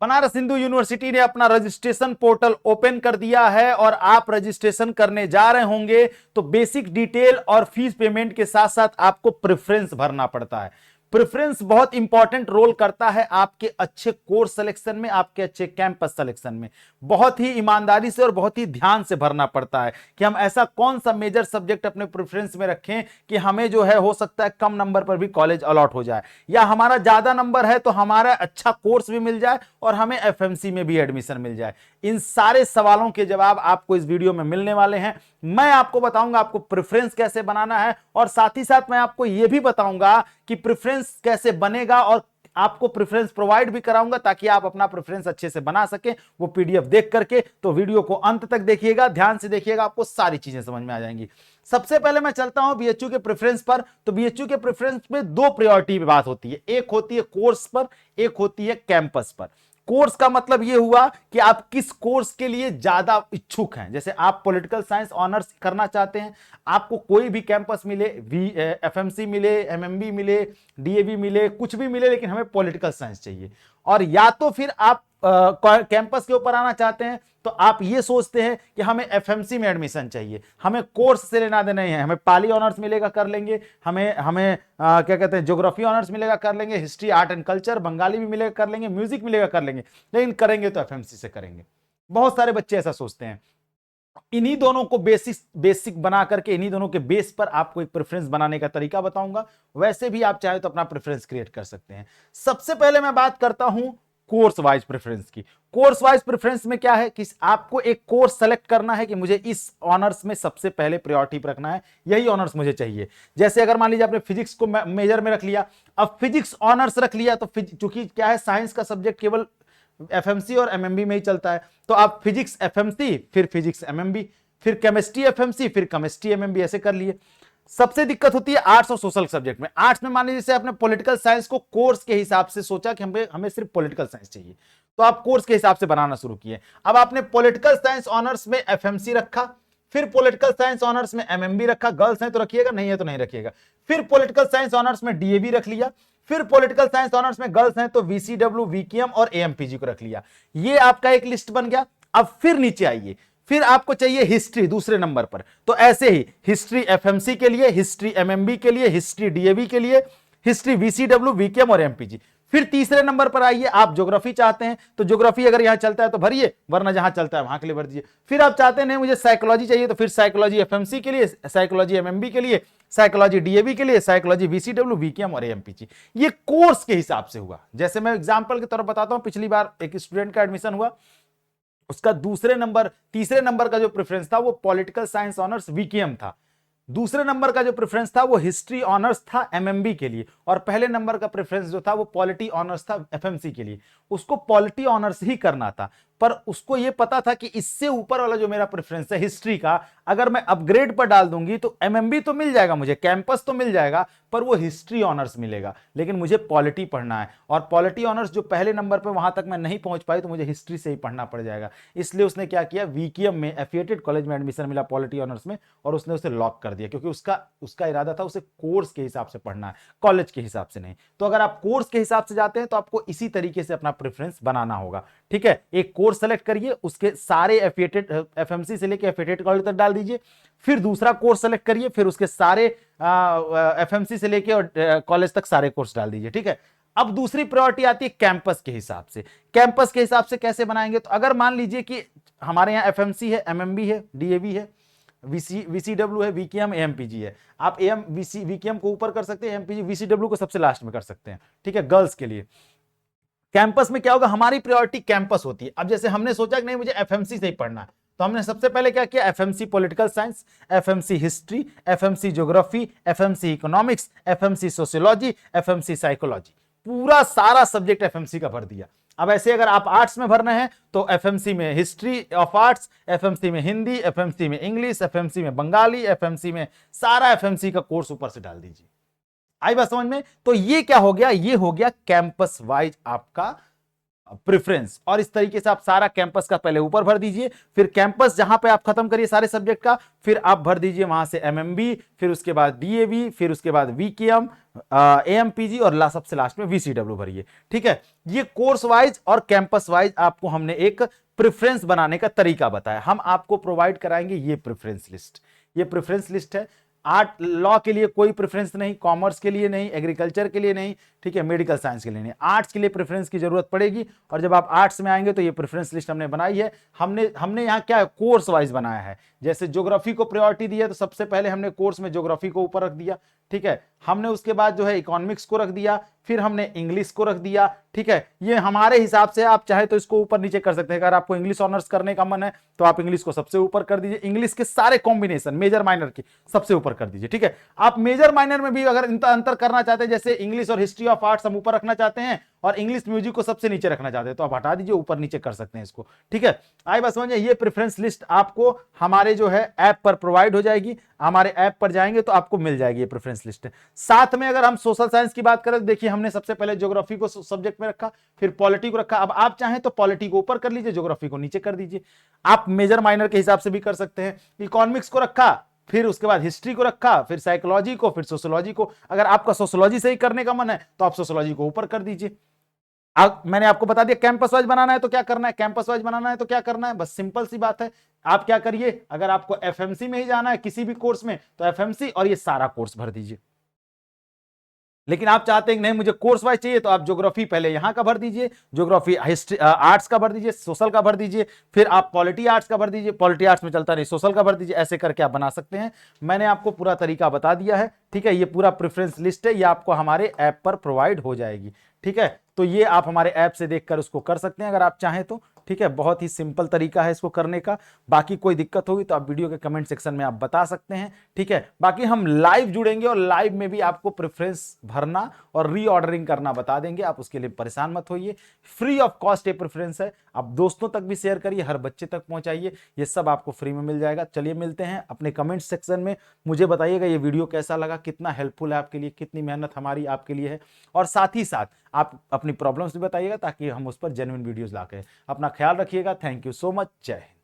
Banaras Hindu university ने अपना registration portal open कर दिया है और आप रजिस्ट्रेशन करने जा रहे होंगे तो बेसिक डिटेल और फीस पेमेंट के साथ साथ आपको प्रेफरेंस भरना पड़ता है। प्रेफरेंस बहुत इंपॉर्टेंट रोल करता है आपके अच्छे कोर्स सिलेक्शन में, आपके अच्छे कैंपस सिलेक्शन में। बहुत ही ईमानदारी से और बहुत ही ध्यान से भरना पड़ता है कि हम ऐसा कौन सा मेजर सब्जेक्ट अपने प्रेफरेंस में रखें कि हमें जो है हो सकता है कम नंबर पर भी कॉलेज अलॉट हो जाए, या हमारा ज्यादा नंबर है तो हमारा अच्छा कोर्स भी मिल जाए और हमें एफएमसी में भी एडमिशन मिल जाए। इन सारे सवालों के जवाब आपको इस वीडियो में मिलने वाले हैं। मैं आपको बताऊंगा आपको प्रेफरेंस कैसे बनाना है, और साथ ही साथ मैं आपको यह भी बताऊंगा कि प्रेफरेंस कैसे बनेगा, और आपको प्रेफरेंस प्रोवाइड भी कराऊंगा ताकि आप अपना प्रेफरेंस अच्छे से बना सके वो पीडीएफ देख करके। तो वीडियो को अंत तक देखिएगा, ध्यान से देखिएगा, आपको सारी चीजें समझ में आ जाएंगी। सबसे पहले मैं चलता हूं बीएचयू के प्रेफरेंस पर। तो बीएचयू के प्रेफरेंस में दो प्रायोरिटी बात होती है, एक होती है कोर्स पर, एक होती है कैंपस पर। कोर्स का मतलब यह हुआ कि आप किस कोर्स के लिए ज्यादा इच्छुक हैं। जैसे आप पॉलिटिकल साइंस ऑनर्स करना चाहते हैं, आपको कोई भी कैंपस मिले, एफएमसी मिले, एमएमबी मिले, डीएवी मिले, कुछ भी मिले, लेकिन हमें पॉलिटिकल साइंस चाहिए। और या तो फिर आप कैंपस के ऊपर आना चाहते हैं तो आप ये सोचते हैं कि हमें एफएमसी में एडमिशन चाहिए, हमें कोर्स से लेना देना नहीं है, हमें पाली ऑनर्स मिलेगा कर लेंगे, हमें हमें क्या कहते हैं ज्योग्राफी ऑनर्स मिलेगा कर लेंगे, history art and culture Bengali भी मिलेगा कर लेंगे, म्यूजिक मिलेगा कर लेंगे, लेकिन करेंगे तो एफएमसी से करेंगे। बहुत सारे बच्चे ऐसा सोचते हैं। इन्हीं दोनों को बेसिक बना करके, इन्हीं दोनों के बेस पर आपको एक प्रेफरेंस बनाने का तरीका बताऊंगा। वैसे भी आप चाहे तो अपना प्रेफरेंस क्रिएट कर सकते हैं। सबसे पहले मैं बात करता हूं कोर्स वाइज प्रेफरेंस की। कोर्स वाइज प्रेफरेंस में क्या है कि आपको एक कोर्स सेलेक्ट करना है कि मुझे इस ऑनर्स में सबसे पहले प्रायोरिटी पर रखना है, यही ऑनर्स मुझे चाहिए। जैसे अगर मान लीजिए आपने फिजिक्स को मेजर में रख लिया, अब फिजिक्स ऑनर्स रख लिया, तो चूंकि क्या है साइंस का सब्जेक्ट केवल एफएमसी और एमएमबी में ही चलता है, तो आप फिजिक्स एफएमसी, फिर फिजिक्स एमएमबी, फिर केमिस्ट्री एफएमसी, फिर केमिस्ट्री एमएमबी, ऐसे कर लिए। सबसे दिक्कत होती है आर्ट्स और सोशल सब्जेक्ट में। आर्ट्स में मान लीजिए जैसे आपने पॉलिटिकल साइंस को कोर्स के हिसाब से सोचा कि हमें सिर्फ पॉलिटिकल साइंस चाहिए, तो आप कोर्स के हिसाब से बनाना शुरू किए। अब आपने पॉलिटिकल साइंस ऑनर्स में एफएमसी रखा, फिर पॉलिटिकल साइंस ऑनर्स में एमएमबी रखा, गर्ल्स हैं तो रखिएगा, नहीं है तो नहीं रखिएगा। फिर पॉलिटिकल साइंस ऑनर्स में डीएवी रख लिया, फिर पॉलिटिकल साइंस ऑनर्स में गर्ल्स हैं तो वीसीडब्ल्यू, वीकेएम और एएमपीजी को रख लिया। ये आपका एक लिस्ट बन गया। अब फिर नीचे आइए, फिर आपको चाहिए हिस्ट्री दूसरे नंबर पर, तो ऐसे ही हिस्ट्री एफएमसी के लिए, हिस्ट्री एमएमबी के लिए, हिस्ट्री डीएवी के लिए, हिस्ट्री वीसीडब्ल्यू, वीकेएम और एमपीजी। फिर तीसरे नंबर पर आइए, आप ज्योग्राफी चाहते हैं तो ज्योग्राफी अगर यहां चलता है तो भरिए, वरना जहां चलता है वहां के लिए भर दीजिए। फिर आप चाहते हैं नहीं मुझे साइकोलॉजी चाहिए, तो फिर साइकोलॉजी एफएमसी के लिए, साइकोलॉजी एमएमबी के लिए, साइकोलॉजी डीएवी के लिए, साइकोलॉजी वीसीडब्ल्यू, वीकेएम और एएमपीजी। ये कोर्स के हिसाब से हुआ। जैसे मैं एग्जांपल के तौर पर बताता हूं, पिछली बार एक स्टूडेंट का एडमिशन हुआ, उसका तीसरे नंबर का जो प्रेफरेंस था वो पॉलिटिकल साइंस ऑनर्स वीकेएम था, दूसरे नंबर का जो प्रेफरेंस था वो हिस्ट्री ऑनर्स था एमएमबी के लिए, और पहले नंबर का प्रेफरेंस जो था वो पॉलिटी ऑनर्स था एफएमसी के लिए। उसको पॉलिटी ऑनर्स ही करना था, पर उसको ये पता था कि इससे ऊपर वाला जो मेरा प्रेफरेंस है हिस्ट्री का, अगर मैं अपग्रेड पर डाल दूंगी तो एमएमबी तो मिल जाएगा, मुझे कैंपस तो मिल जाएगा, पर वो हिस्ट्री ऑनर्स मिलेगा, लेकिन मुझे पॉलिटी पढ़ना है, और पॉलिटी ऑनर्स जो पहले नंबर पर वहां तक मैं नहीं पहुंच पाई, तो मुझे हिस्ट्री से ही पढ़ना पड़ जाएगा। इसलिए उसने क्या किया, वीकेएम में एफिलिएटेड कॉलेज में एडमिशन मिला पॉलिटी ऑनर्स में, और उसने उसे लॉक कर दिया, क्योंकि उसका इरादा था उसे कोर्स के हिसाब से पढ़ना है, कॉलेज के हिसाब से नहीं। तो अगर आप कोर्स के हिसाब से जाते हैं तो आपको इसी तरीके से अपना प्रेफरेंस बनाना होगा। ठीक है, एक कोर्स सेलेक्ट करिए, उसके सारे एफिलिएटेड एफएमसी से लेकर एफिलिएटेड कॉलेज तक डाल दीजिए, फिर दूसरा कोर्स सेलेक्ट करिए, फिर उसके सारे एफएमसी से लेकर और कॉलेज तक सारे कोर्स डाल दीजिए। ठीक है, अब दूसरी प्रायोरिटी आती है कैंपस के हिसाब से। कैंपस के हिसाब से कैसे बनाएंगे, तो अगर मान लीजिए कि हमारे यहाँ एफएमसी है, एमएमबी है, डीएवी है, वीसीडब्ल्यू है, वीकेएम, एएमपीजी है। आप वीकेएम को ऊपर कर सकते हैं, एएमपीजी वीसीडब्ल्यू को सबसे लास्ट में कर सकते हैं। ठीक है, गर्ल्स के लिए। कैंपस में क्या होगा, हमारी प्रायोरिटी कैंपस होती है। अब जैसे हमने सोचा कि नहीं मुझे एफएमसी से ही पढ़ना है, तो हमने सबसे पहले क्या किया, FMC political science, FMC history, FMC geography, FMC economics, FMC sociology, FMC psychology, पूरा सारा सब्जेक्ट एफएमसी का भर दिया। अब ऐसे अगर आप आर्ट्स में भरना है तो एफएमसी में हिस्ट्री ऑफ आर्ट्स, एफएमसी में हिंदी, एफएमसी में इंग्लिश, एफएमसी में बंगाली, एफएमसी में सारा एफएमसी का कोर्स ऊपर से डाल दीजिए। आई बात समझ में? तो ये क्या हो गया, ये हो गया कैंपस वाइज आपका प्रेफरेंस। और इस तरीके से आप सारा कैंपस का पहले ऊपर भर दीजिए, फिर कैंपस जहां पे आप खत्म करिए सारे सब्जेक्ट का, फिर आप भर दीजिए वहां से एमएमबी, फिर उसके बाद डीएवी, फिर उसके बाद वीकेएम, एएमपीजी और सबसे लास्ट में वीसीडब्ल्यू भरिए। ठीक है, ये कोर्स वाइज और कैंपस वाइज आपको हमने एक प्रेफरेंस बनाने का तरीका बताया। हम आपको प्रोवाइड कराएंगे ये प्रेफरेंस लिस्ट। ये प्रेफरेंस लिस्ट है। आर्ट लॉ के लिए कोई प्रेफरेंस नहीं, कॉमर्स के लिए नहीं, एग्रीकल्चर के लिए नहीं, ठीक है, मेडिकल साइंस के लिए नहीं, आर्ट्स के लिए प्रेफरेंस की जरूरत पड़ेगी। और जब आप आर्ट्स में आएंगे तो ये प्रेफरेंस लिस्ट हमने बनाई है। हमने यहाँ क्या कोर्स वाइज बनाया है। जैसे ज्योग्राफी को प्रायोरिटी दी है तो सबसे पहले हमने कोर्स में ज्योग्राफी को ऊपर रख दिया। ठीक है, हमने उसके बाद जो है इकोनॉमिक्स को रख दिया, फिर हमने इंग्लिश को रख दिया। ठीक है, ये हमारे हिसाब से, आप चाहे तो इसको ऊपर नीचे कर सकते हैं। अगर आपको इंग्लिश ऑनर्स करने का मन है तो आप इंग्लिश को सबसे ऊपर कर दीजिए, इंग्लिश के सारे कॉम्बिनेशन मेजर माइनर की सबसे ऊपर कर दीजिए। ठीक है, आप मेजर माइनर में भी अगर अंतर करना चाहते हैं, जैसे इंग्लिश और हिस्ट्री ऑफ आर्ट्स हम ऊपर रखना चाहते हैं और इंग्लिश म्यूजिक को सबसे नीचे रखना चाहते हैं, तो आप हटा दीजिए, ऊपर नीचे कर सकते हैं इसको। ठीक है, आई बात समझिए। ये प्रेफरेंस लिस्ट आपको हमारे जो है ऐप पर प्रोवाइड हो जाएगी। हमारे ऐप पर जाएंगे तो आपको मिल जाएगी ये प्रेफरेंस लिस्ट। साथ में अगर हम सोशल साइंस की बात करें तो देखिए, हमने सबसे पहले ज्योग्राफी को सब्जेक्ट में रखा, फिर पॉलिटी को रखा। अब आप चाहें तो पॉलिटी को ऊपर कर लीजिए, ज्योग्राफी को नीचे कर दीजिए। आप मेजर माइनर के हिसाब से भी कर सकते हैं। इकोनॉमिक्स को रखा, फिर उसके बाद हिस्ट्री को रखा, फिर साइकोलॉजी को, फिर सोशियोलॉजी को। अगर आपका सोशियोलॉजी से ही करने का मन है तो आप सोशियोलॉजी को ऊपर कर दीजिए। मैंने आपको बता दिया कैंपस वाइज बनाना है तो क्या करना है, कैंपस वाइज बनाना है तो क्या करना है, बस सिंपल सी बात है। आप क्या करिए, अगर आपको एफएमसी में ही जाना है किसी भी कोर्स में तो एफएमसी और ये सारा कोर्स भर दीजिए। लेकिन आप चाहते हैं कि नहीं मुझे कोर्स वाइज चाहिए, तो आप ज्योग्राफी पहले यहां का भर दीजिए, ज्योग्राफी हिस्ट्री आर्ट्स का भर दीजिए, सोशल का भर दीजिए, फिर आप पॉलिटी आर्ट्स का भर दीजिए, पॉलिटी आर्ट्स में चलता नहीं सोशल का भर दीजिए। ऐसे करके आप बना सकते हैं। मैंने आपको पूरा तरीका बता दिया है। ठीक है, ये पूरा प्रेफरेंस लिस्ट है, ये आपको हमारे ऐप पर प्रोवाइड हो जाएगी। ठीक है, तो ये आप हमारे ऐप से देखकर उसको कर सकते हैं अगर आप चाहें तो। ठीक है, बहुत ही सिंपल तरीका है इसको करने का। बाकी कोई दिक्कत होगी तो आप वीडियो के कमेंट सेक्शन में आप बता सकते हैं। ठीक है, बाकी हम लाइव जुड़ेंगे और लाइव में भी आपको प्रेफरेंस भरना और रीऑर्डरिंग करना बता देंगे। आप उसके लिए परेशान मत होइए, फ्री ऑफ कॉस्ट ये प्रेफरेंस है। आप दोस्तों तक भी शेयर करिए, हर बच्चे तक पहुंचाइए, ये सब आपको फ्री में मिल जाएगा। चलिए मिलते हैं अपने कमेंट सेक्शन में। मुझे बताइएगा ये वीडियो कैसा लगा, कितना हेल्पफुल है आपके लिए, कितनी मेहनत हमारी आपके लिए है। और साथ ही साथ आप अपनी प्रॉब्लम्स भी बताइएगा ताकि हम उस पर जेन्युइन वीडियोस लाके। अपना ख्याल रखिएगा। Thank you so much. जय हिंद।